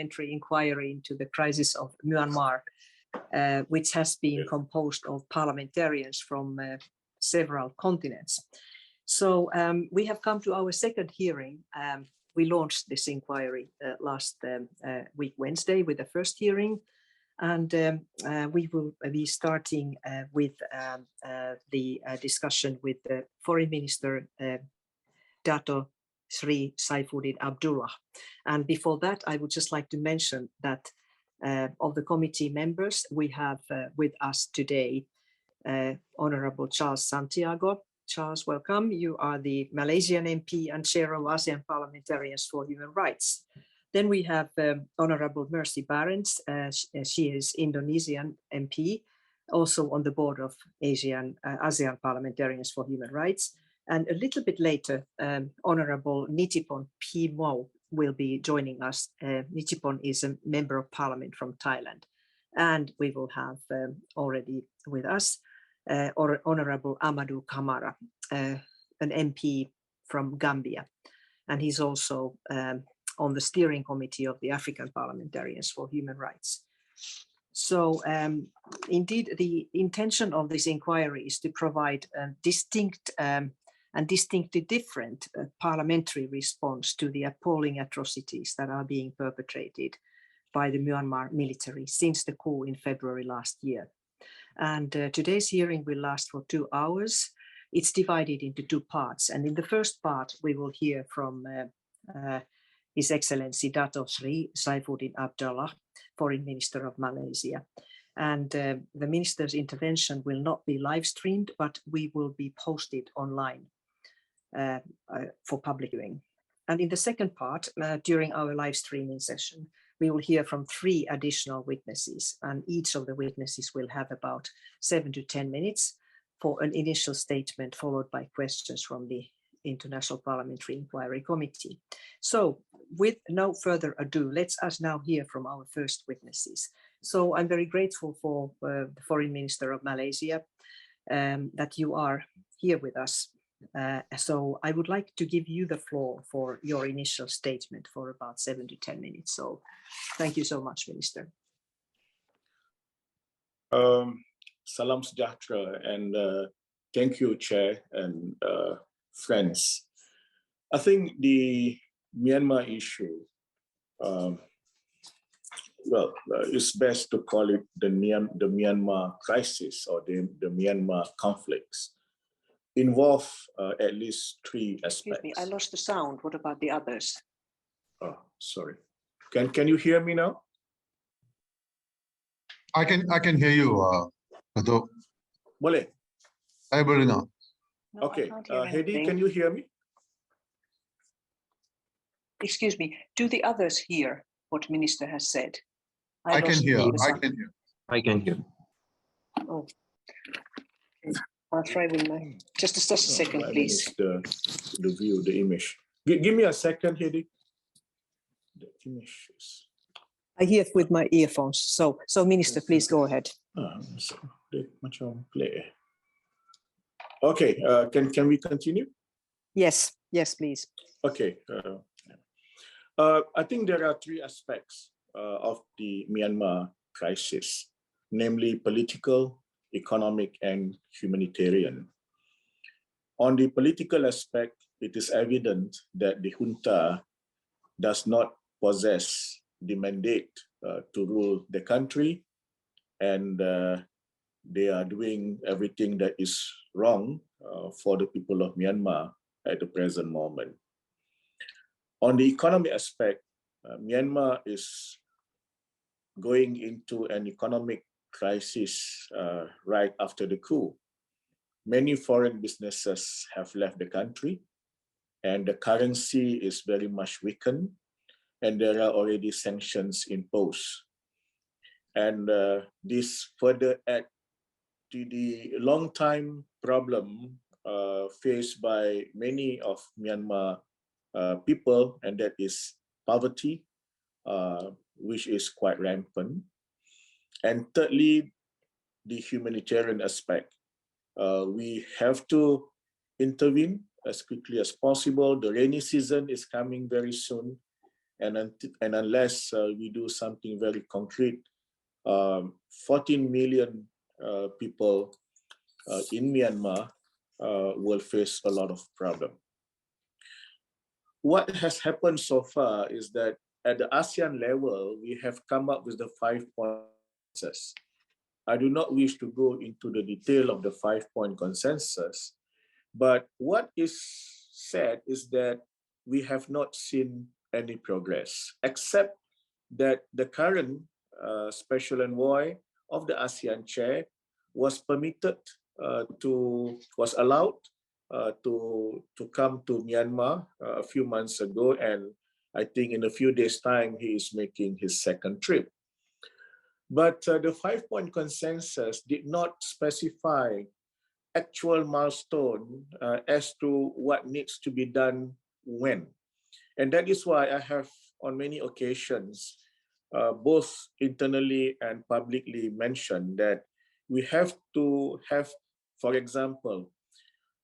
Parliamentary Inquiry into the crisis of Myanmar, which has been composed of parliamentarians from several continents. So we have come to our second hearing. We launched this inquiry last week, Wednesday, with the first hearing. And we will be starting with the discussion with the Foreign Minister, Dato Sri Saifuddin Abdullah. And before that, I would just like to mention that of the committee members, we have with us today Honorable Charles Santiago. Charles, welcome. You are the Malaysian MP and Chair of ASEAN Parliamentarians for Human Rights. Then we have Honorable Mercy Barends. She is Indonesian MP, also on the board of ASEAN Parliamentarians for Human Rights. And a little bit later, Honorable Nitipon Piwmow will be joining us. Nitipon is a member of parliament from Thailand. And we will have already with us Honorable Amadou Camara, an MP from Gambia. And he's also on the steering committee of the African Parliamentarians for Human Rights. So indeed, the intention of this inquiry is to provide a distinct and distinctly different parliamentary response to the appalling atrocities that are being perpetrated by the Myanmar military since the coup in February last year. And today's hearing will last for 2 hours. It's divided into 2 parts. And in the first part, we will hear from His Excellency Dato Sri Saifuddin Abdullah, Foreign Minister of Malaysia. And the minister's intervention will not be live streamed, but we will be posted online for public viewing. And in the second part, during our live streaming session, we will hear from 3 additional witnesses, and each of the witnesses will have about 7 to 10 minutes for an initial statement, followed by questions from the International Parliamentary Inquiry Committee. So with no further ado, let's us now hear from our first witnesses. So I'm very grateful for the Foreign Minister of Malaysia that you are here with us. So I would like to give you the floor for your initial statement for about 7 to 10 minutes. So thank you so much, Minister. Salam sejahtera, and thank you, Chair and friends. I think the Myanmar issue, it's best to call it the Myanmar crisis or the Myanmar conflicts, involve at least 3 aspects. Excuse me, I lost the sound. What about the others? Oh, sorry. Can you hear me now? I can hear you, Dato. Boleh? I boleh now. No, okay, Heidi, can you hear me? Excuse me, do the others hear what Minister has said? I can hear. I can hear. Oh, okay. I'll try with my, just a second, please. The view, the image. Give me a second, Heidi. The image is... I hear it with my earphones. So Minister, please go ahead. Okay, can we continue? Yes, please. Okay. I think there are 3 aspects of the Myanmar crisis, namely political, economic, and humanitarian. On the political aspect, it is evident that the junta does not possess the mandate to rule the country, and they are doing everything that is wrong for the people of Myanmar at the present moment. On the economic aspect, Myanmar is going into an economic crisis right after the coup. Many foreign businesses have left the country, and the currency is very much weakened, and there are already sanctions imposed. And this further adds to the long-time problem faced by many of Myanmar people, and that is poverty, which is quite rampant. And thirdly, the humanitarian aspect. We have to intervene as quickly as possible. The rainy season is coming very soon, and unless we do something very concrete, 14 million people in Myanmar will face a lot of problem. What has happened so far is that at the ASEAN level, we have come up with the 5-point consensus. I do not wish to go into the detail of the 5-point consensus, but what is said is that we have not seen any progress, except that the current special envoy of the ASEAN chair was allowed to come to Myanmar a few months ago, and I think in a few days' time he is making his second trip. But the 5-point consensus did not specify actual milestone as to what needs to be done when. And that is why I have on many occasions, both internally and publicly mentioned that we have to have, for example,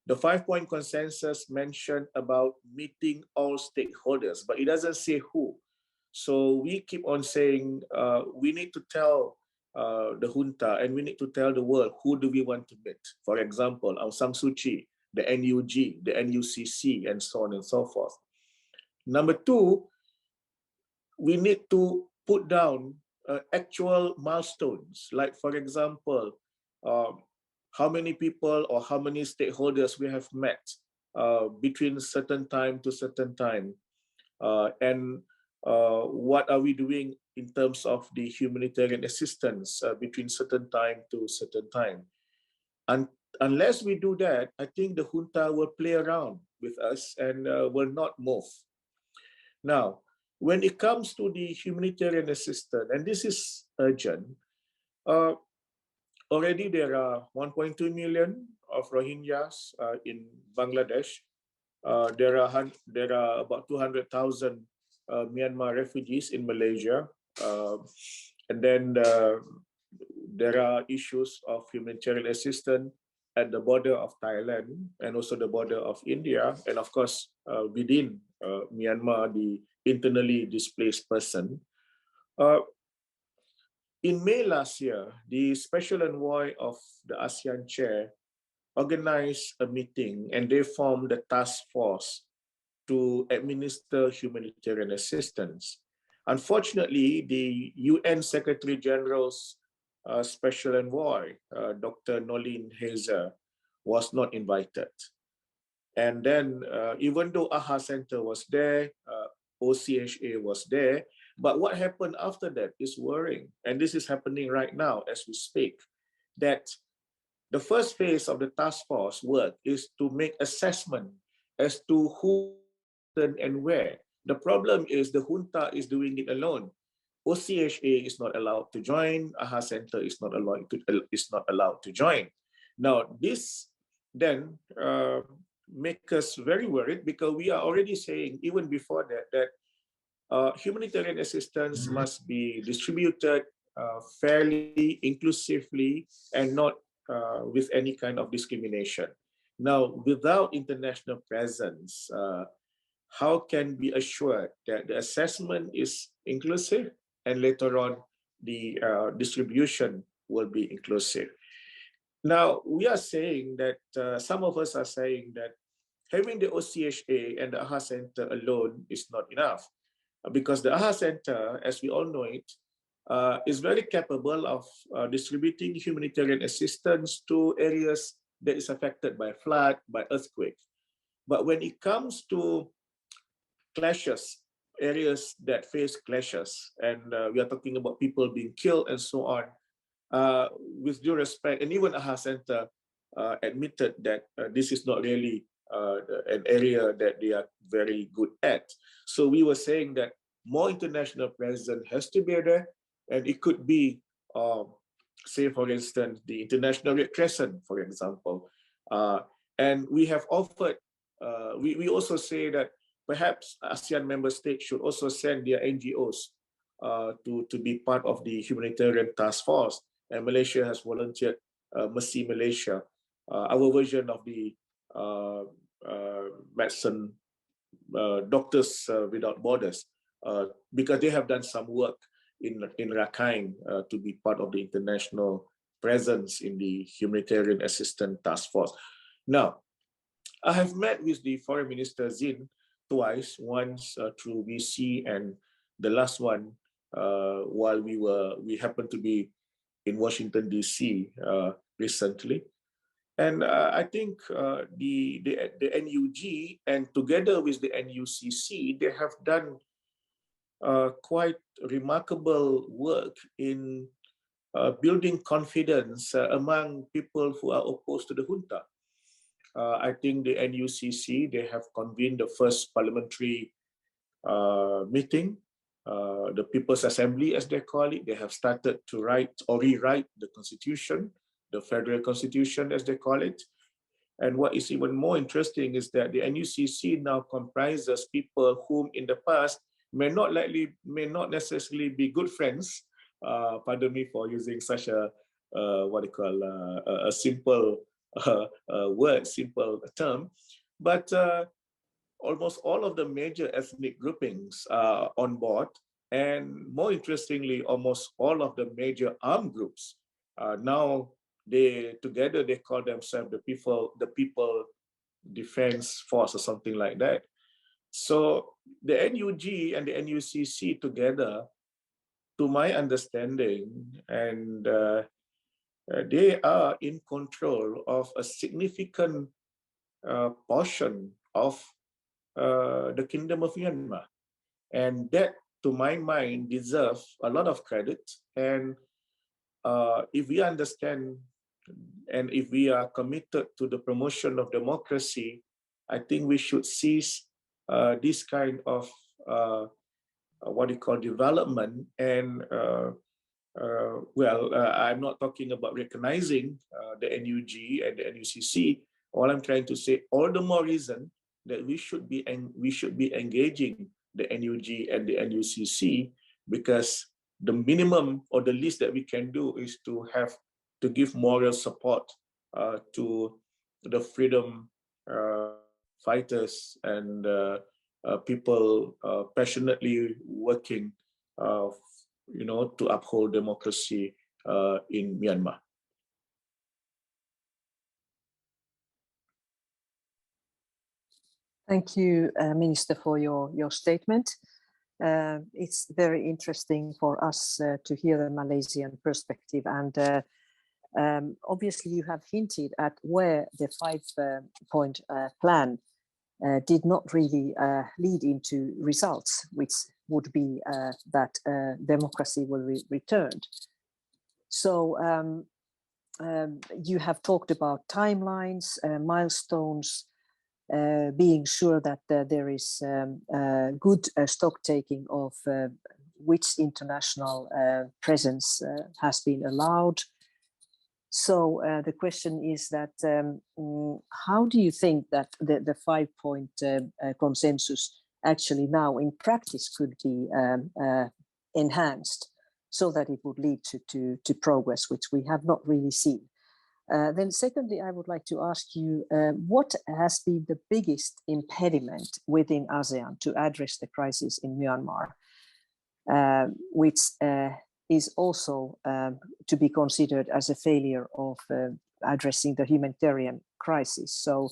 the 5-point consensus mentioned about meeting all stakeholders, but it doesn't say who. So we keep on saying we need to tell the junta and we need to tell the world who do we want to meet. For example, Aung San Suu Kyi, the NUG, the NUCC, and so on and so forth. Number two, we need to put down actual milestones, like for example, how many people or how many stakeholders we have met between certain time to certain time, and what are we doing in terms of the humanitarian assistance between certain time to certain time. And unless we do that, I think the junta will play around with us and will not move. Now, when it comes to the humanitarian assistance, and this is urgent, already there are 1.2 million of Rohingyas in Bangladesh. There are about 200,000 Myanmar refugees in Malaysia. And then there are issues of humanitarian assistance at the border of Thailand and also the border of India. And of course, within Myanmar, the internally displaced person. In May last year, the special envoy of the ASEAN chair organized a meeting and they formed a task force to administer humanitarian assistance. Unfortunately, the UN Secretary General's special envoy, Dr. Noeleen Heyzer, was not invited. And then even though AHA Center was there, OCHA was there, but what happened after that is worrying. And this is happening right now as we speak, that the first phase of the task force work is to make assessment as to who and where. The problem is the junta is doing it alone. OCHA is not allowed to join. AHA Center is not allowed to join. Now, this then make us very worried because we are already saying, even before that humanitarian assistance must be distributed fairly, inclusively, and not with any kind of discrimination. Now, without international presence, how can we assure that the assessment is inclusive and later on the distribution will be inclusive? Now, we are saying that some of us are saying that having the OCHA and the AHA Center alone is not enough, because the AHA Center, as we all know it, is very capable of distributing humanitarian assistance to areas that is affected by flood, by earthquake. But when it comes to clashes, areas that face clashes, and we are talking about people being killed and so on, with due respect, and even AHA Center admitted that this is not really an area that they are very good at. So we were saying that more international presence has to be there, and it could be, say for instance, the International Red Crescent, for example. And we have offered, we also say that perhaps ASEAN member states should also send their NGOs to be part of the humanitarian task force. And Malaysia has volunteered Mercy Malaysia, our version of the medicine Doctors Without Borders, because they have done some work in Rakhine to be part of the international presence in the Humanitarian Assistance Task Force. Now, I have met with the Foreign Minister Zin twice, once through VC, and the last one while we happened to be in Washington DC recently. And I think the NUG and together with the NUCC, they have done quite remarkable work in building confidence among people who are opposed to the junta. I think the NUCC, they have convened the first parliamentary meeting, the People's Assembly, as they call it. They have started to write or rewrite the constitution, the federal constitution, as they call it. And what is even more interesting is that the NUCC now comprises people whom in the past may not necessarily be good friends. Pardon me for using such a simple word, simple term, but almost all of the major ethnic groupings are on board, and more interestingly, almost all of the major armed groups now together they call themselves the People Defense Force or something like that. So the NUG and the NUCC together, to my understanding, and they are in control of a significant portion of the Kingdom of Myanmar. And that, to my mind, deserves a lot of credit. And if we understand and if we are committed to the promotion of democracy, I think we should seize this kind of development. And I'm not talking about recognizing the NUG and the NUCC. All I'm trying to say, all the more reason that we should be engaging the NUG and the NUCC, because the minimum or the least that we can do is to give moral support to the freedom fighters and people passionately working to uphold democracy in Myanmar. Thank you, Minister, for your statement. It's very interesting for us to hear the Malaysian perspective, and obviously you have hinted at where the 5-point plan did not really lead into results, which would be that democracy will be returned. So you have talked about timelines, milestones, being sure that there is good stock taking of which international presence has been allowed. So the question is that how do you think that the 5-point consensus actually now in practice could be enhanced so that it would lead to progress, which we have not really seen? Then secondly, I would like to ask you, what has been the biggest impediment within ASEAN to address the crisis in Myanmar, which is also to be considered as a failure of addressing the humanitarian crisis? So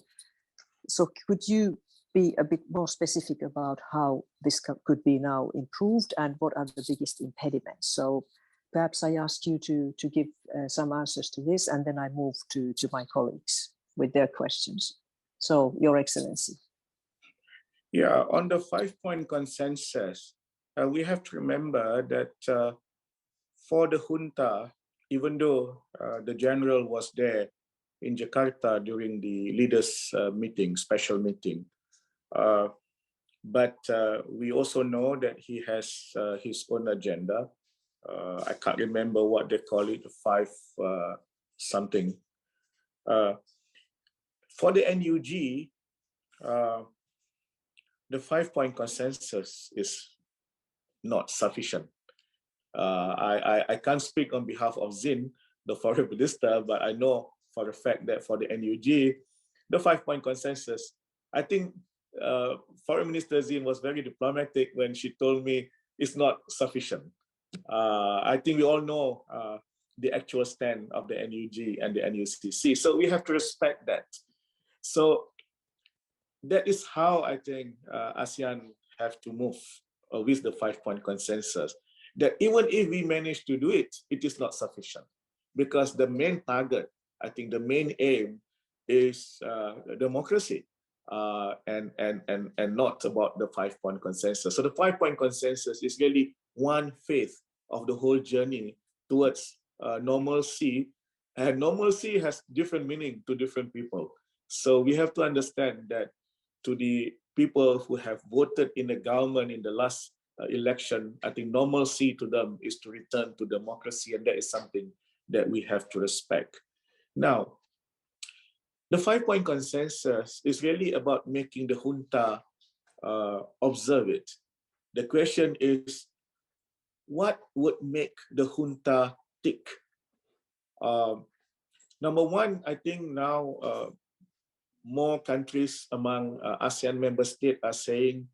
could you be a bit more specific about how this could be now improved and what are the biggest impediments? So perhaps I ask you to give some answers to this, and then I move to my colleagues with their questions. So, Your Excellency. Yeah, on the 5-point consensus, we have to remember that for the junta, even though the general was there in Jakarta during the leaders' meeting, special meeting, but we also know that he has his own agenda. I can't remember what they call it, 5 something. For the NUG, the 5-point consensus is not sufficient. I can't speak on behalf of Zin, the foreign minister, but I know for a fact that for the NUG, the 5-point consensus, I think Foreign Minister Zin was very diplomatic when she told me it's not sufficient. I think we all know the actual stand of the NUG and the NUCC. So we have to respect that. So that is how I think ASEAN have to move with the 5-point consensus. That even if we manage to do it, it is not sufficient, because the main target, I think the main aim is democracy and not about the 5-point consensus. So the 5-point consensus is really one phase of the whole journey towards normalcy, and normalcy has different meaning to different people. So we have to understand that to the people who have voted in the government in the last election, I think normalcy to them is to return to democracy, and that is something that we have to respect. Now, the 5-point consensus is really about making the junta observe it. The question is, what would make the junta tick? Number one, I think now more countries among ASEAN member states are saying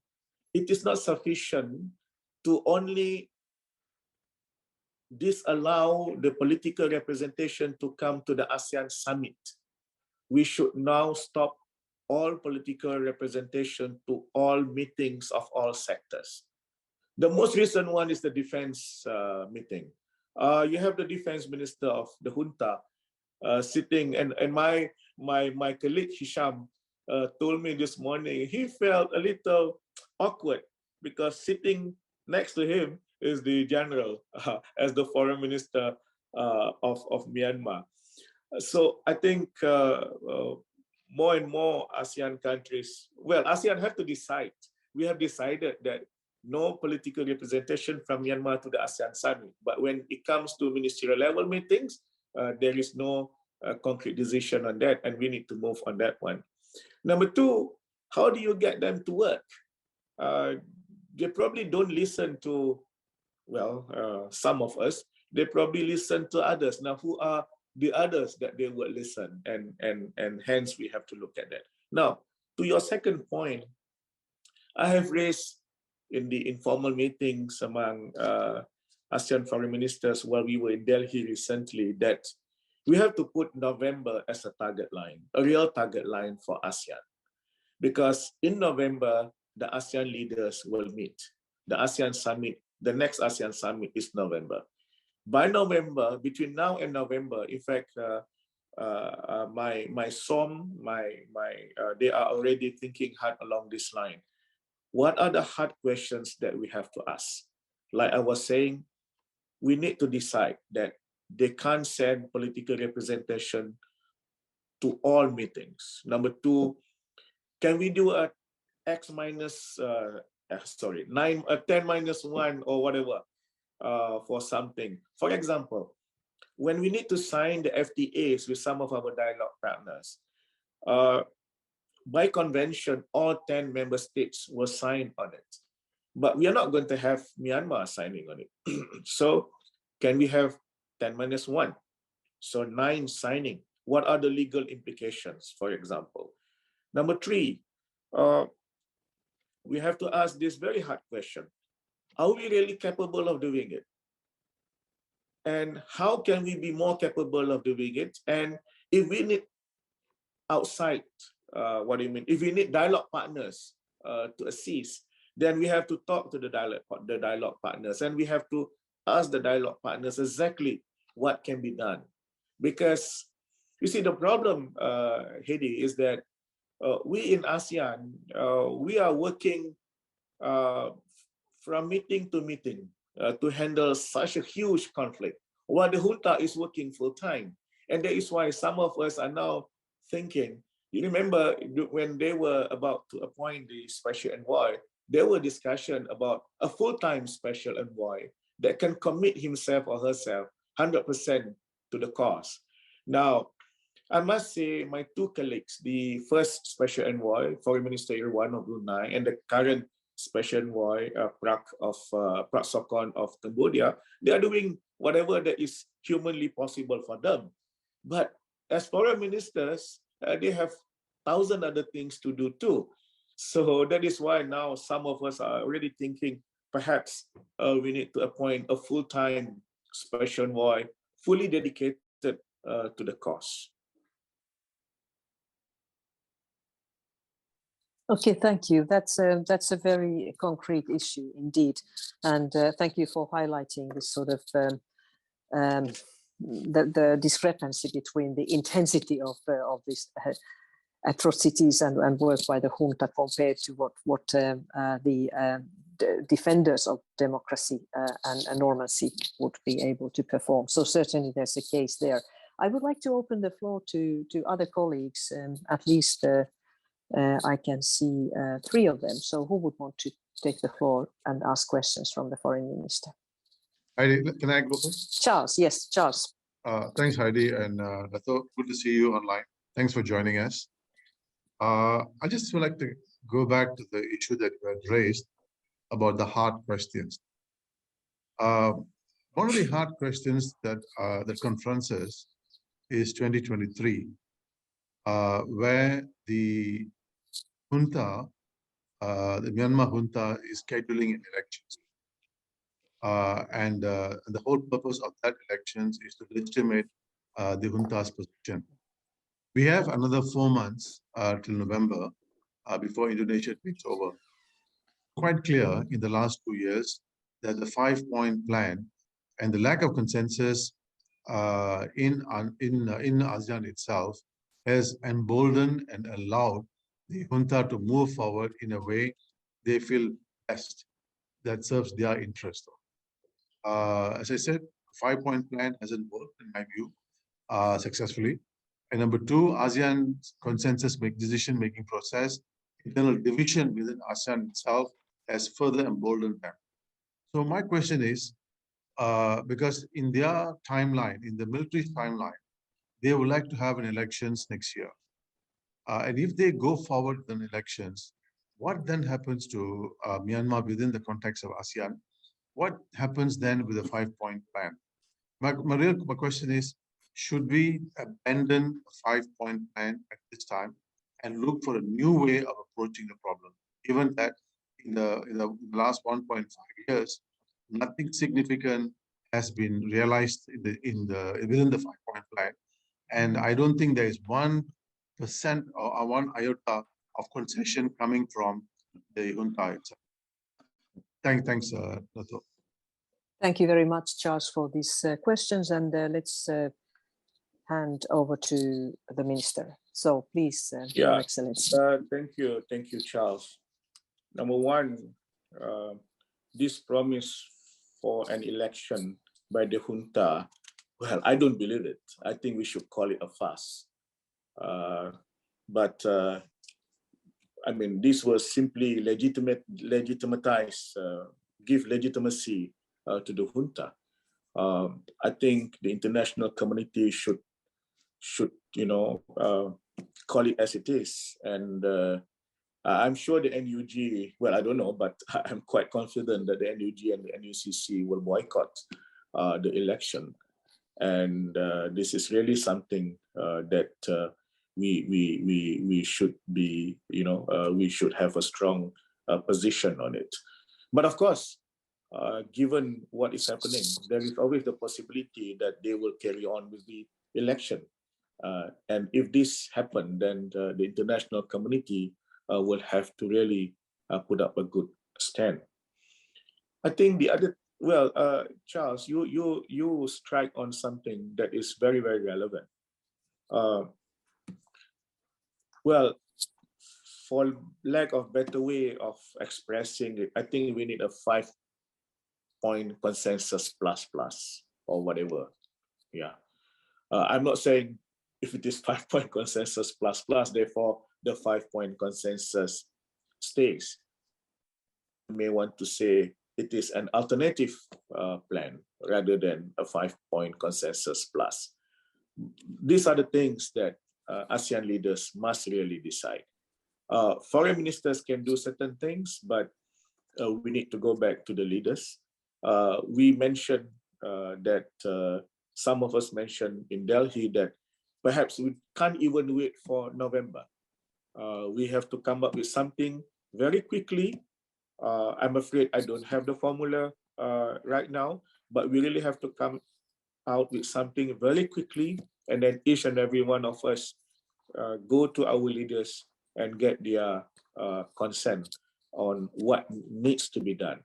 it is not sufficient to only disallow the political representation to come to the ASEAN summit. We should now stop all political representation to all meetings of all sectors. The most recent one is the defense meeting. You have the defense minister of the junta sitting, and my colleague Hisham told me this morning he felt a little awkward because sitting next to him is the general as the foreign minister of Myanmar. So I think more and more ASEAN countries, well, ASEAN have to decide. We have decided that no political representation from Myanmar to the ASEAN summit. But when it comes to ministerial level meetings, there is no concrete decision on that, and we need to move on that one. Number two, how do you get them to work? They probably don't listen to, well, some of us. They probably listen to others. Now, who are the others that they will listen? And hence we have to look at that. Now, to your second point, I have raised in the informal meetings among ASEAN foreign ministers while we were in Delhi recently that we have to put November as a target line, a real target line for ASEAN. Because in November, the ASEAN leaders will meet. The ASEAN summit, the next ASEAN summit is November. By November, between now and November, in fact, my SOM, they are already thinking hard along this line. What are the hard questions that we have to ask? Like I was saying, we need to decide that they can't send political representation to all meetings. Number two, can we do a 10 minus 1 or whatever for something? For example, when we need to sign the FTAs with some of our dialogue partners, by convention, all 10 member states will sign on it. But we are not going to have Myanmar signing on it. So can we have 10 minus 1? So 9 signing. What are the legal implications, for example? Number 3, we have to ask this very hard question. Are we really capable of doing it? And how can we be more capable of doing it? And if we need outside, if we need dialogue partners to assist, then we have to talk to the dialogue partners, and we have to ask the dialogue partners exactly what can be done. Because you see, the problem, Heidi, is that we in ASEAN, we are working from meeting to meeting to handle such a huge conflict, while the junta is working full time. And that is why some of us are now thinking, you remember when they were about to appoint the special envoy, there were discussion about a full-time special envoy that can commit himself or herself 100% to the cause. Now, I must say my 2 colleagues, the first special envoy, Foreign Minister Irwan of Brunei, and the current special envoy, Prak Sokhonn of Cambodia, they are doing whatever that is humanly possible for them. But as foreign ministers, they have 1,000 other things to do too. So that is why now some of us are already thinking perhaps we need to appoint a full-time special envoy fully dedicated to the cause. Okay, thank you. That's a very concrete issue indeed, and thank you for highlighting this sort of the discrepancy between the intensity of these atrocities and work by the junta compared to what the defenders of democracy and normalcy would be able to perform. So certainly there's a case there. I would like to open the floor to other colleagues, at least. I can see 3 of them. So who would want to take the floor and ask questions from the Foreign Minister? Heidi, can I go first? Charles, yes, Charles. Thanks, Heidi, and Dato, good to see you online. Thanks for joining us. I just would like to go back to the issue that you had raised about the hard questions. One of the hard questions that confronts us is 2023, where the junta, the Myanmar junta, is scheduling elections. And the whole purpose of that elections is to legitimate the junta's position. We have another 4 months till November before Indonesia takes over. Quite clear in the last 2 years that the 5-point plan and the lack of consensus in ASEAN itself has emboldened and allowed the junta to move forward in a way they feel best that serves their interest. As I said, 5-point plan hasn't worked in my view successfully. And number 2, ASEAN's consensus decision-making process, internal division within ASEAN itself has further emboldened them. So my question is, because in their timeline, in the military timeline, they would like to have an elections next year. And if they go forward with an elections, what then happens to Myanmar within the context of ASEAN? What happens then with the 5-point plan? My question is, should we abandon a 5-point plan at this time and look for a new way of approaching the problem, given that in the last 1.5 years, nothing significant has been realized within the 5-point plan, and I don't think there is 1% or 1 iota of concession coming from the junta itself. Thanks, Dato. Thank you very much, Charles, for these questions, and let's hand over to the Minister. So please, Your Excellency. Thank you, Charles. Number 1, this promise for an election by the junta, well, I don't believe it. I think we should call it a farce. But I mean, this was simply legitimize, give legitimacy to the junta. I think the international community should call it as it is. And I'm sure the NUG, well, I don't know, but I'm quite confident that the NUG and the NUCC will boycott the election. And this is really something that we should be, we should have a strong position on it. But of course, given what is happening, there is always the possibility that they will carry on with the election. And if this happens, then the international community will have to really put up a good stand. I think the other, well, Charles, you strike on something that is very, very relevant. Well, for lack of better way of expressing it, I think we need a 5-point consensus plus or whatever. Yeah, I'm not saying if it is 5-point consensus plus, therefore the 5-point consensus stays. You may want to say it is an alternative plan rather than a 5-point consensus plus. These are the things that ASEAN leaders must really decide. Foreign ministers can do certain things, but we need to go back to the leaders. We mentioned that some of us mentioned in Delhi that perhaps we can't even wait for November. We have to come up with something very quickly. I'm afraid I don't have the formula right now, but we really have to come out with something very quickly, and then each and every one of us go to our leaders and get their consent on what needs to be done.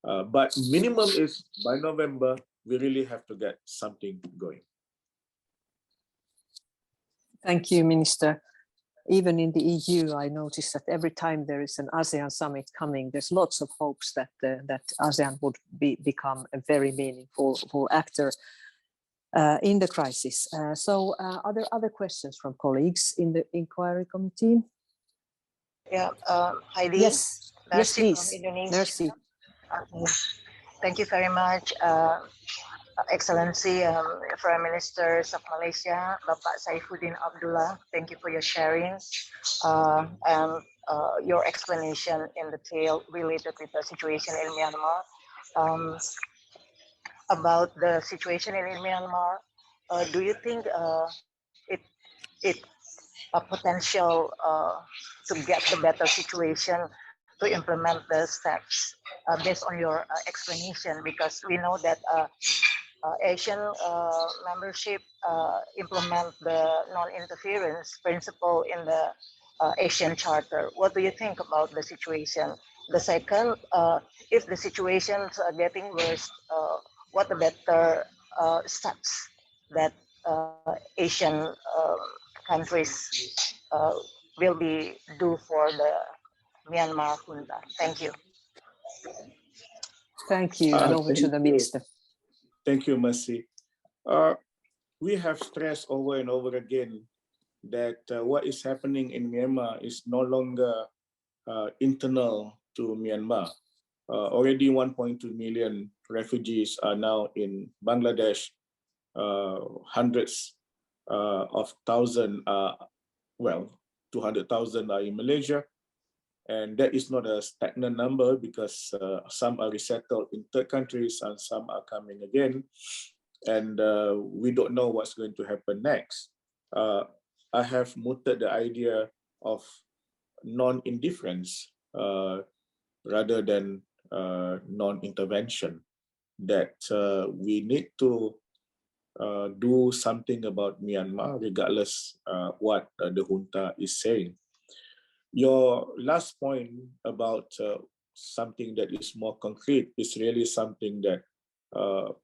But minimum is by November, we really have to get something going. Thank you, Minister. Even in the EU, I noticed that every time there is an ASEAN summit coming, there's lots of hopes that that ASEAN would become a very meaningful actor in the crisis. So are there other questions from colleagues in the inquiry committee? Yeah, Heidi. Yes, yes, Mercy please. from Indonesia. Mercy. Thank you very much, Excellency, Prime Ministers of Malaysia, Bapak Saifuddin Abdullah. Thank you for your sharing and your explanation in detail related with the situation in Myanmar. About the situation in Myanmar, do you think it a potential to get the better situation to implement the steps based on your explanation? Because we know that Asian membership implement the non-interference principle in the Asian Charter. What do you think about the situation? The second, if the situations are getting worse, what the better steps that Asian countries will be do for the Myanmar junta? Thank you. Thank you, and over to the Minister. Thank you, Mercy. We have stressed over and over again that what is happening in Myanmar is no longer internal to Myanmar. Already 1.2 million refugees are now in Bangladesh. Hundreds of thousands, 200,000 are in Malaysia. And that is not a stagnant number because some are resettled in third countries and some are coming again. And we don't know what's going to happen next. I have mooted the idea of non-indifference rather than non-intervention, that we need to do something about Myanmar regardless what the junta is saying. Your last point about something that is more concrete is really something that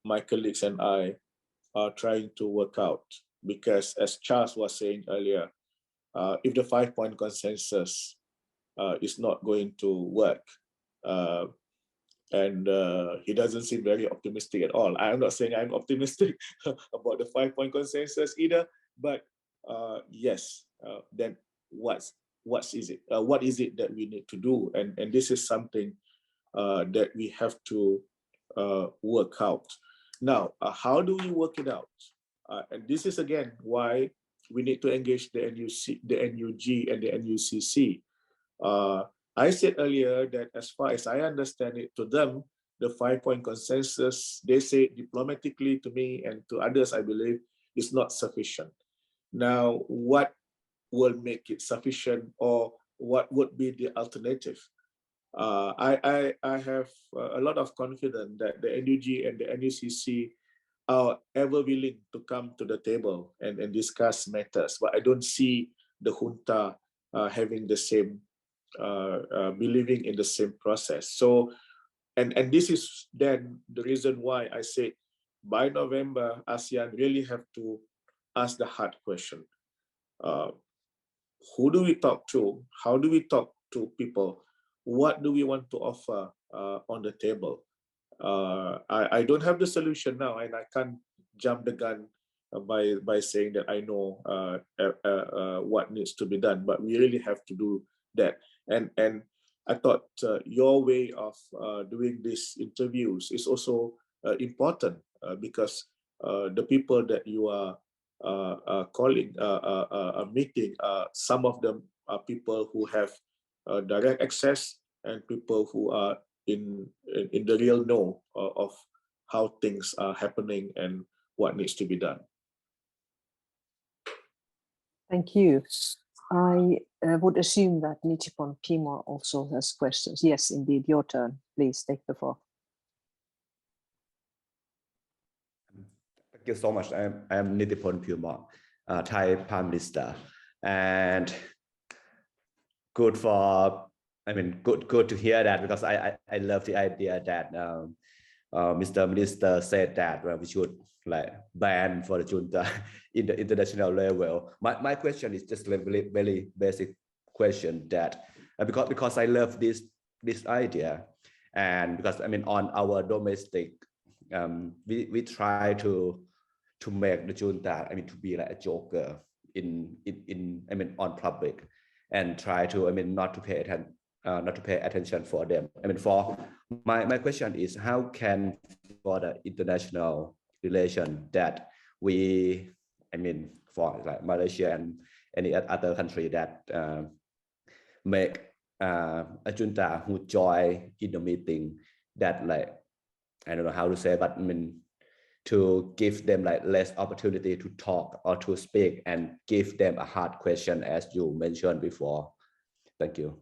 my colleagues and I are trying to work out, because as Charles was saying earlier, if the 5-point consensus is not going to work, and he doesn't seem very optimistic at all. I'm not saying I'm optimistic about the 5-point consensus either, but yes, then what is it that we need to do? And this is something that we have to work out. Now, how do we work it out? And this is again why we need to engage the NUG and the NUCC. I said earlier that as far as I understand it, to them, the 5-point consensus, they say diplomatically to me and to others, I believe, is not sufficient. Now, what will make it sufficient, or what would be the alternative? I have a lot of confidence that the NUG and the NUCC are ever willing to come to the table and discuss matters, but I don't see the junta having the same, believing in the same process. So, and this is then the reason why I say by November, ASEAN really have to ask the hard question. Who do we talk to? How do we talk to people? What do we want to offer on the table? I don't have the solution now, and I can't jump the gun by saying that I know what needs to be done, but we really have to do that. And I thought your way of doing these interviews is also important because the people that you are calling, meeting, some of them are people who have direct access and people who are in the real know of how things are happening and what needs to be done. Thank you. I would assume that Nitipon Piwmow also has questions. Yes, indeed, your turn. Please take the floor. Thank you so much. I'm Nitipon Piwmow, Thai Prime Minister, and good to hear that, because I love the idea that Mr. Minister said that we should ban for the junta in the international level. My question is just a very basic question, that because I love this idea, and because on our domestic, we try to make the junta to be like a joker in on public, and try to not to pay attention for them. For my question is, how can, for the international relation, that we for like Malaysia and any other country that make a junta who join in the meeting, that I don't know how to say, but to give them less opportunity to talk or to speak, and give them a hard question, as you mentioned before. Thank you.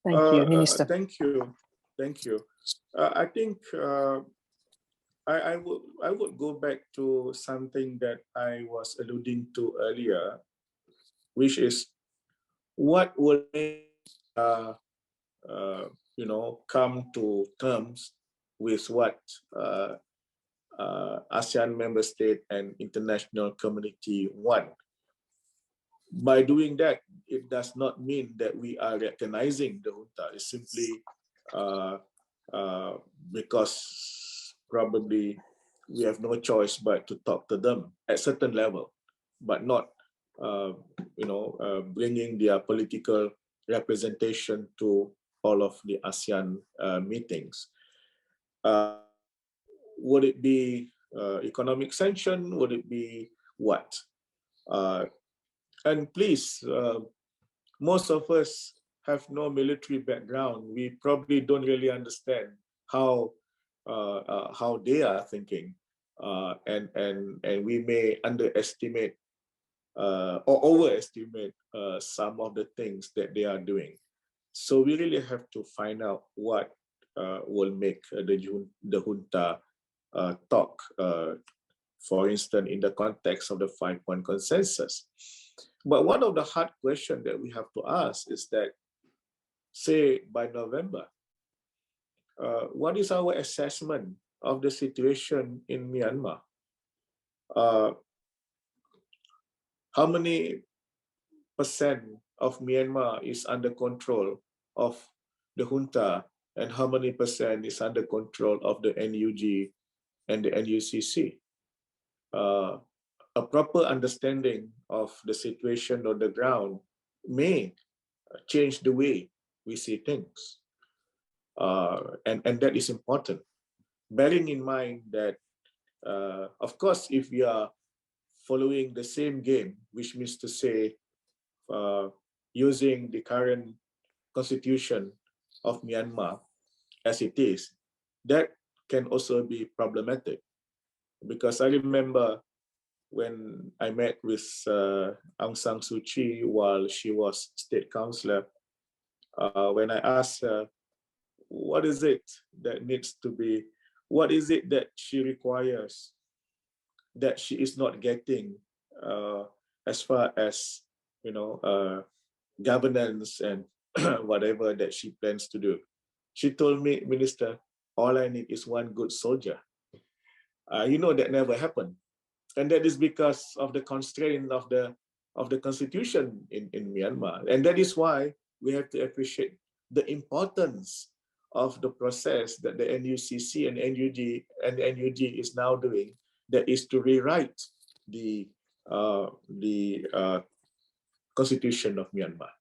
Thank you, Minister. Thank you. I think I would go back to something that I was alluding to earlier, which is what will make come to terms with what ASEAN member state and international community want. By doing that, it does not mean that we are recognizing the junta. It's simply because probably we have no choice but to talk to them at certain level, but not bringing their political representation to all of the ASEAN meetings. Would it be economic sanction? Would it be what? And please, most of us have no military background. We probably don't really understand how they are thinking, and we may underestimate or overestimate some of the things that they are doing. So we really have to find out what will make the junta talk, for instance, in the context of the 5-point consensus. But one of the hard questions that we have to ask is that, say, by November, what is our assessment of the situation in Myanmar? How many percent of Myanmar is under control of the junta, and how many percent is under control of the NUG and the NUCC? A proper understanding of the situation on the ground may change the way we see things. And that is important. Bearing in mind that, of course, if we are following the same game, which means to say, using the current constitution of Myanmar as it is, that can also be problematic. Because I remember when I met with Aung San Suu Kyi while she was state councillor, when I asked her, what is it that needs to be, what is it that she requires that she is not getting as far as, governance and whatever that she plans to do. She told me, Minister, all I need is one good soldier. That never happened. And that is because of the constraint of the constitution in Myanmar. And that is why we have to appreciate the importance of the process that the NUCC and NUG is now doing, that is to rewrite the constitution of Myanmar.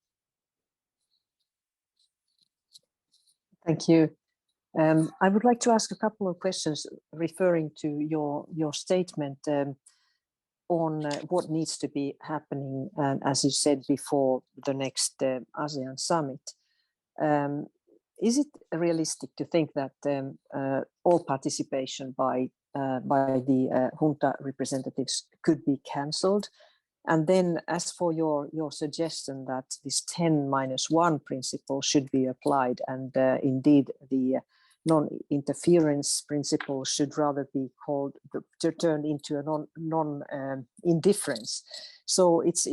Thank you. I would like to ask a couple of questions referring to your statement on what needs to be happening, as you said before, the next ASEAN summit. Is it realistic to think that all participation by the junta representatives could be cancelled? And then as for your suggestion that this 10-1 principle should be applied, and indeed the non-interference principle should rather be turned into a non-indifference. So it's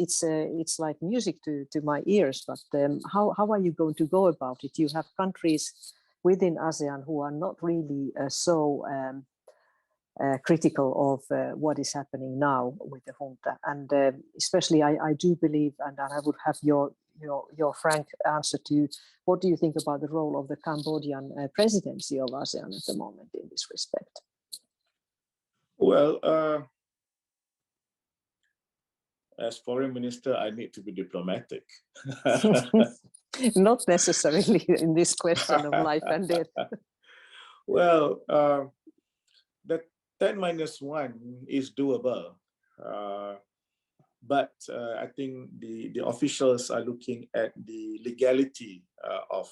like music to my ears, but how are you going to go about it? You have countries within ASEAN who are not really so critical of what is happening now with the junta, and especially I do believe, and I would have your frank answer to what do you think about the role of the Cambodian presidency of ASEAN at the moment in this respect? Well, as foreign minister, I need to be diplomatic. Not necessarily in this question of life and death. Well, the 10-1 is doable. But I think the officials are looking at the legality of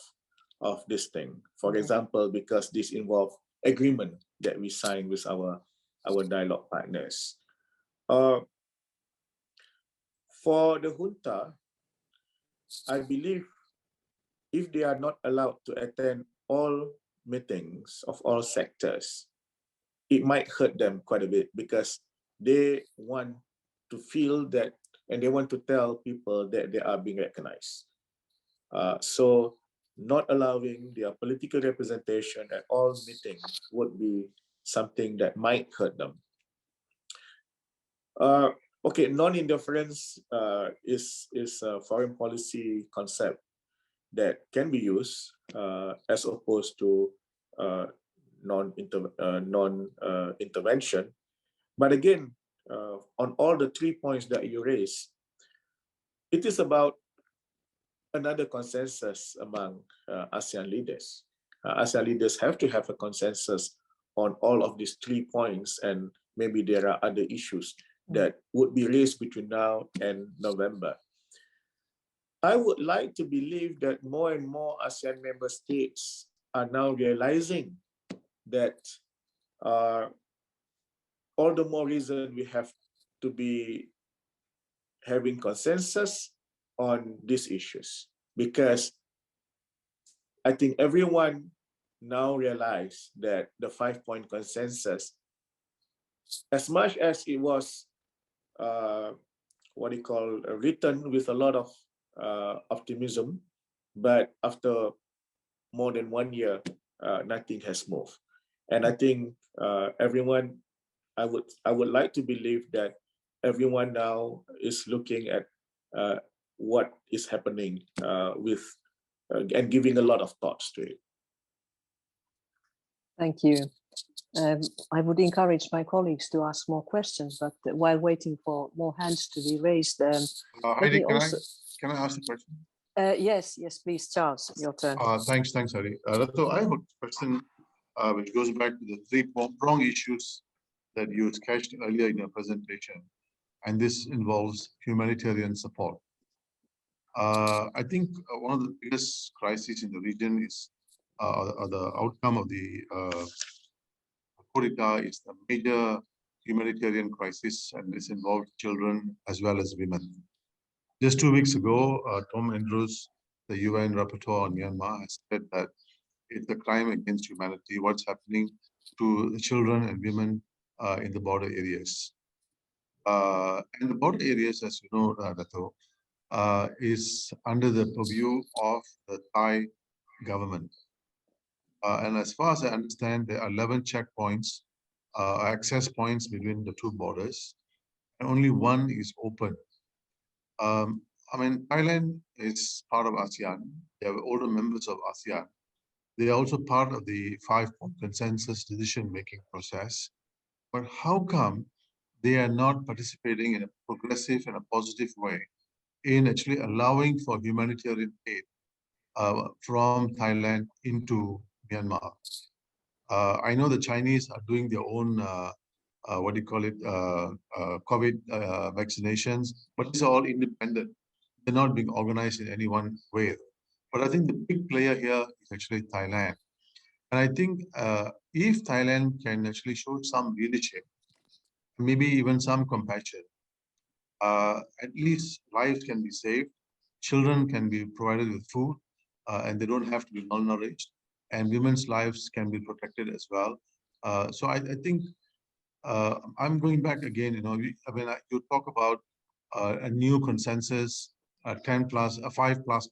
this thing. For example, because this involves agreement that we sign with our dialogue partners. For the junta, I believe if they are not allowed to attend all meetings of all sectors, it might hurt them quite a bit, because they want to feel that, and they want to tell people that they are being recognized. So not allowing their political representation at all meetings would be something that might hurt them. Okay, non-interference is a foreign policy concept that can be used as opposed to non-intervention. But again, on all the 3 points that you raised, it is about another consensus among ASEAN leaders. ASEAN leaders have to have a consensus on all of these 3 points, and maybe there are other issues that would be raised between now and November. I would like to believe that more and more ASEAN member states are now realizing that all the more reason we have to be having consensus on these issues, because I think everyone now realize that the 5-point consensus, as much as it was written with a lot of optimism, but after more than 1 year, nothing has moved. And I think everyone, I would like to believe that everyone now is looking at what is happening with and giving a lot of thoughts to it. Thank you. I would encourage my colleagues to ask more questions, but while waiting for more hands to be raised, Heidi, can I ask a question? Yes, please, Charles, your turn. Thanks, Heidi. So I have a question which goes back to the 3-prong issues that you sketched earlier in your presentation, and this involves humanitarian support. I think one of the biggest crises in the region is, or the outcome of the coup d'etat is the major humanitarian crisis, and this involved children as well as women. Just 2 weeks ago, Tom Andrews, the UN rapporteur on Myanmar, has said that it's a crime against humanity what's happening to the children and women in the border areas. And the border areas, as you know, Dato, is under the purview of the Thai government. And as far as I understand, there are 11 checkpoints, access points between the two borders, and only one is open. I mean, Thailand is part of ASEAN. They are older members of ASEAN. They are also part of the 5-point consensus decision-making process. But how come they are not participating in a progressive and a positive way in actually allowing for humanitarian aid from Thailand into Myanmar? I know the Chinese are doing their own, COVID vaccinations, but these are all independent. They're not being organized in any one way. But I think the big player here is actually Thailand. And I think if Thailand can actually show some leadership, maybe even some compassion, at least lives can be saved, children can be provided with food, and they don't have to be malnourished, and women's lives can be protected as well. So I think I'm going back again, you talk about a new consensus, 10 plus, 5 plus,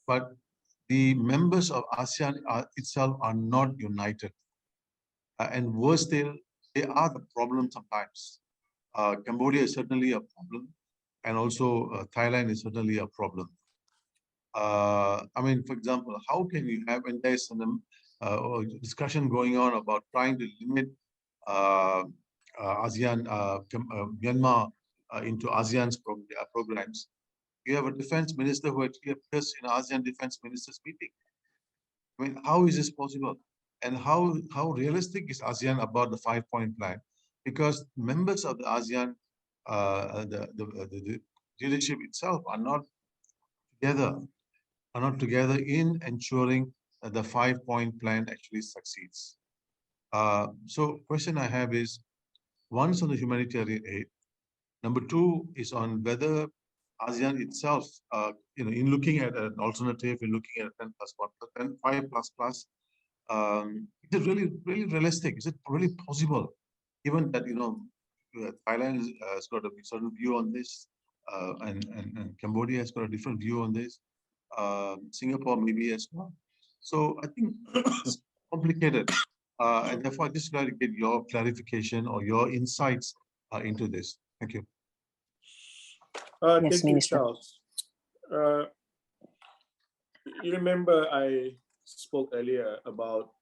but the members of ASEAN itself are not united. And worse still, they are the problem sometimes. Cambodia is certainly a problem, and also Thailand is certainly a problem. For example, how can you have, and there's a discussion going on about trying to limit Myanmar into ASEAN's programs. You have a defense minister who actually appears in ASEAN defense ministers meeting. How is this possible? And how realistic is ASEAN about the 5-point plan? Because members of the ASEAN, the leadership itself are not together in ensuring that the 5-point plan actually succeeds. So question I have is, one is on the humanitarian aid. Number 2 is on whether ASEAN itself, in looking at an alternative, in looking at 10 plus 1, 5 plus, is it really realistic? Is it really possible? Given that, Thailand has got a certain view on this, and Cambodia has got a different view on this, Singapore maybe as well. So I think it's complicated. And therefore, I just like to get your clarification or your insights into this. Thank you. Yes, thank Minister. you, Charles. You remember I spoke earlier about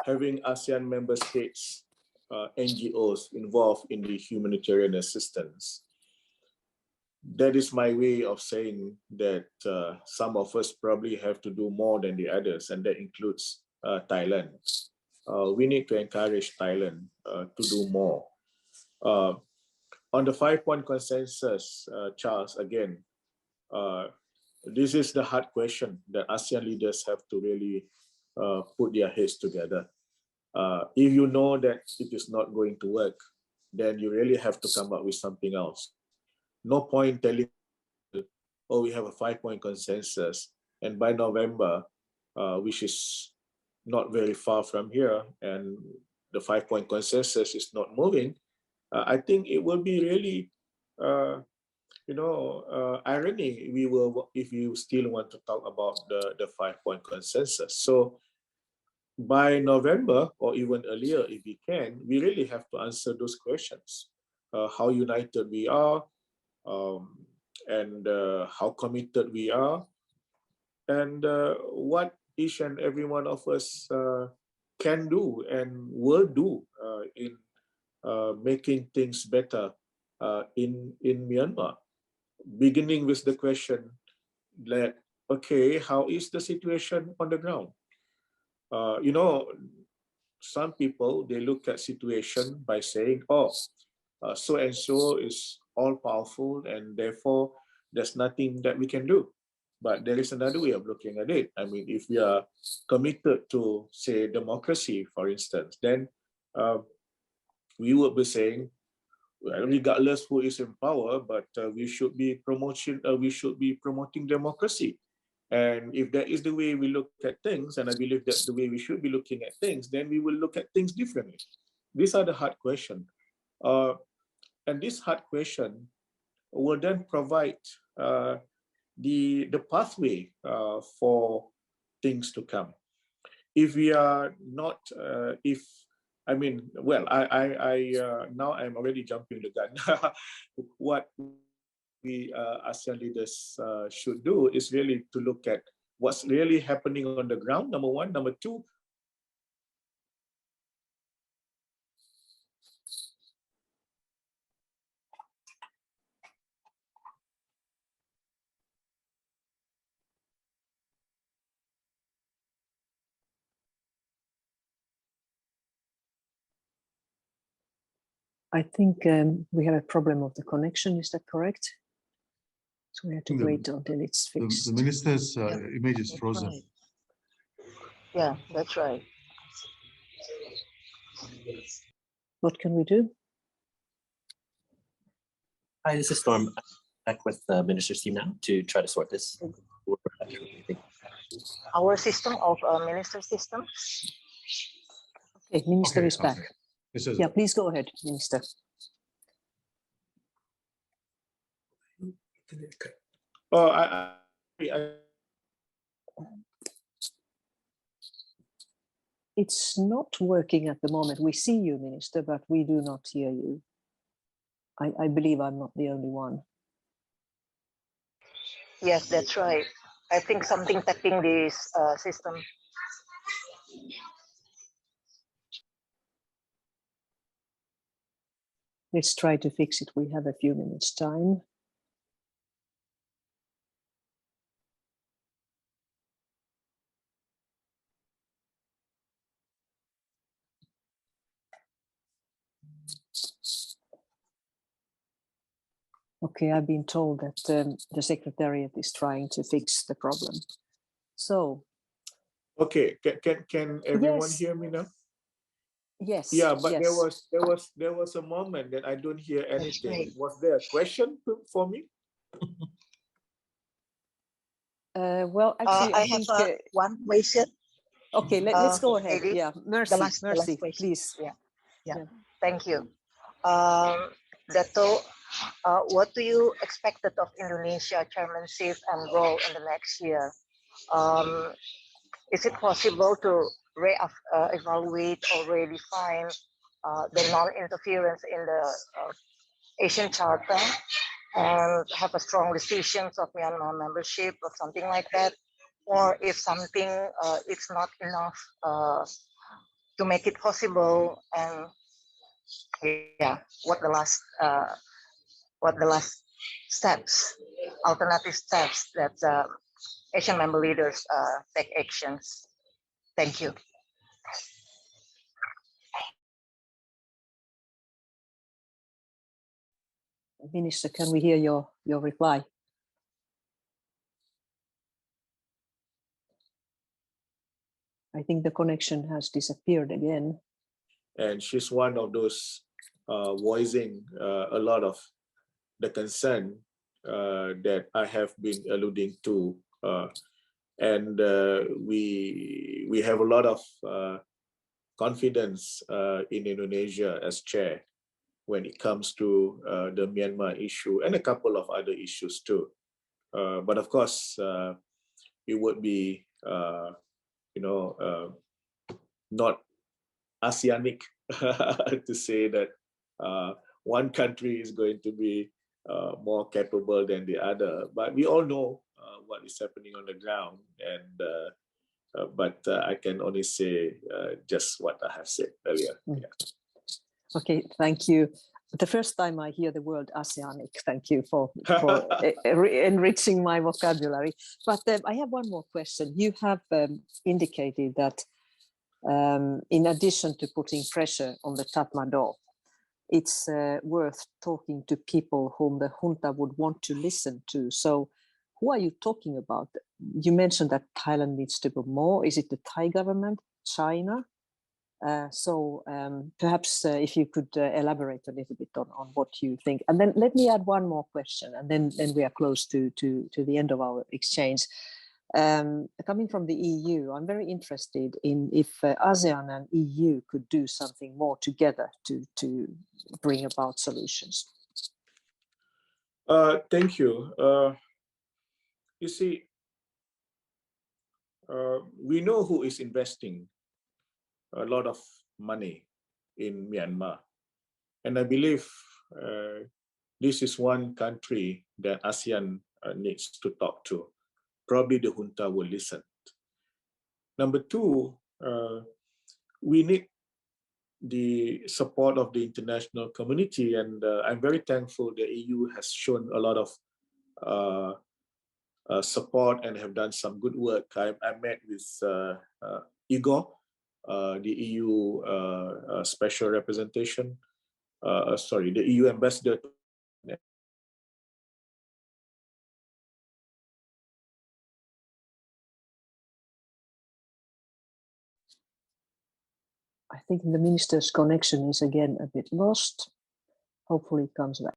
having ASEAN member states, NGOs involved in the humanitarian assistance. That is my way of saying that some of us probably have to do more than the others, and that includes Thailand. We need to encourage Thailand to do more. On the 5-point consensus, Charles, again, this is the hard question that ASEAN leaders have to really put their heads together. If you know that it is not going to work, then you really have to come up with something else. No point telling, oh, we have a 5-point consensus, and by November, which is not very far from here, and the 5-point consensus is not moving. I think it will be really, irony. If you still want to talk about the 5-point consensus. So by November, or even earlier, if we can, we really have to answer those questions: how united we are, and how committed we are, and what each and every one of us can do and will do in making things better in Myanmar. Beginning with the question that, okay, how is the situation on the ground? Some people, they look at situation by saying, oh, so and so is all powerful, and therefore there's nothing that we can do. But there is another way of looking at it. I mean, if we are committed to, say, democracy, for instance, then we would be saying, well, regardless who is in power, but we should be promoting democracy. And if that is the way we look at things, and I believe that's the way we should be looking at things, then we will look at things differently. These are the hard questions. And this hard question will then provide the pathway for things to come. If we are not, now I'm already jumping the gun. What we ASEAN leaders should do is really to look at what's really happening on the ground, number one. Number two, I think we have a problem of the connection. Is that correct? So we have to wait until it's fixed. The minister's image is frozen. Right. Yeah, that's right. What can we do? Hi, this is Storm. Back with the minister's team now to try to sort this. Our system of minister system. Okay, Minister is back. Okay. Yeah, please go ahead, Minister. Oh, It's not working at the moment. We see you, Minister, but we do not hear you. I believe I'm not the only one. Yes, that's right. I think something tapping this system. Let's try to fix it. We have a few minutes time. Okay, I've been told that the Secretariat is trying to fix the problem. So. okay, can everyone Yes. hear me now? Yes. Yeah, but yes. there was a moment that I don't hear anything. Right. Was there a question for me? Well, actually, I I think. have one question. Okay, let's go ahead. Heidi, Yeah, the last Mercy, question. please. Yeah. Thank you. Dato, what do you expect of Indonesia chairmanship and role in the next year? Is it possible to evaluate or redefine the non-interference in the Asian Charter and have a strong decisions of Myanmar membership or something like that? Or if something it's not enough to make it possible, and yeah, what the last steps, alternative steps that Asian member leaders take actions. Thank you. Minister, can we hear your reply? I think the connection has disappeared again. And she's one of those voicing a lot of the concern that I have been alluding to. And we have a lot of confidence in Indonesia as chair when it comes to the Myanmar issue and a couple of other issues too. But of course, it would be, not ASEANic to say that one country is going to be more capable than the other. But we all know what is happening on the ground, and but I can only say just what I have said earlier. Yeah. Okay, thank you. The first time I hear the word ASEANic, thank you for enriching my vocabulary. But I have one more question. You have indicated that in addition to putting pressure on the Tatmadaw, it's worth talking to people whom the junta would want to listen to. So who are you talking about? You mentioned that Thailand needs to do more. Is it the Thai government, China? So perhaps if you could elaborate a little bit on what you think. And then let me add one more question, and then we are close to the end of our exchange. Coming from the EU, I'm very interested in if ASEAN and EU could do something more together to bring about solutions. Thank you. You see, we know who is investing a lot of money in Myanmar. And I believe this is one country that ASEAN needs to talk to. Probably the junta will listen. Number two, we need the support of the international community. And I'm very thankful the EU has shown a lot of support and have done some good work. I met with Igor, the EU special representation, the EU ambassador. I think the minister's connection is again a bit lost. Hopefully it comes back.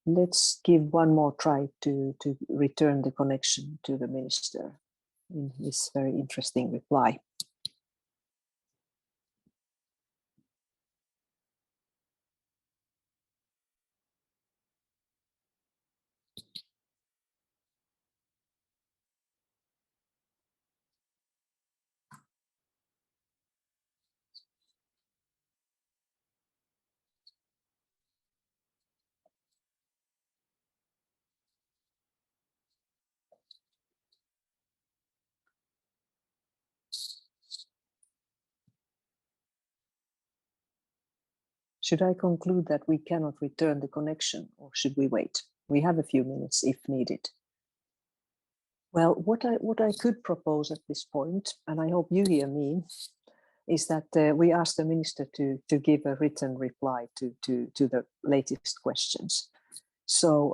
Let's give one more try to return the connection to the minister in his very interesting reply. Should I conclude that we cannot return the connection, or should we wait? We have a few minutes if needed. Well, what I could propose at this point, and I hope you hear me, is that we ask the minister to give a written reply to the latest questions. So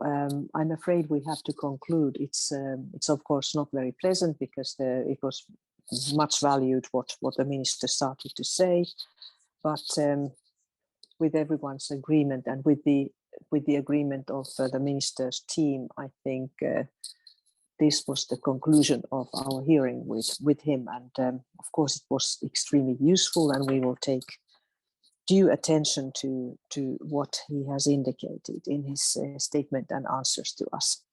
I'm afraid we have to conclude. It's of course not very pleasant because it was much valued what the minister started to say, but with everyone's agreement and with the agreement of the minister's team, I think this was the conclusion of our hearing with him. And of course, it was extremely useful, and we will take due attention to what he has indicated in his statement and answers to us.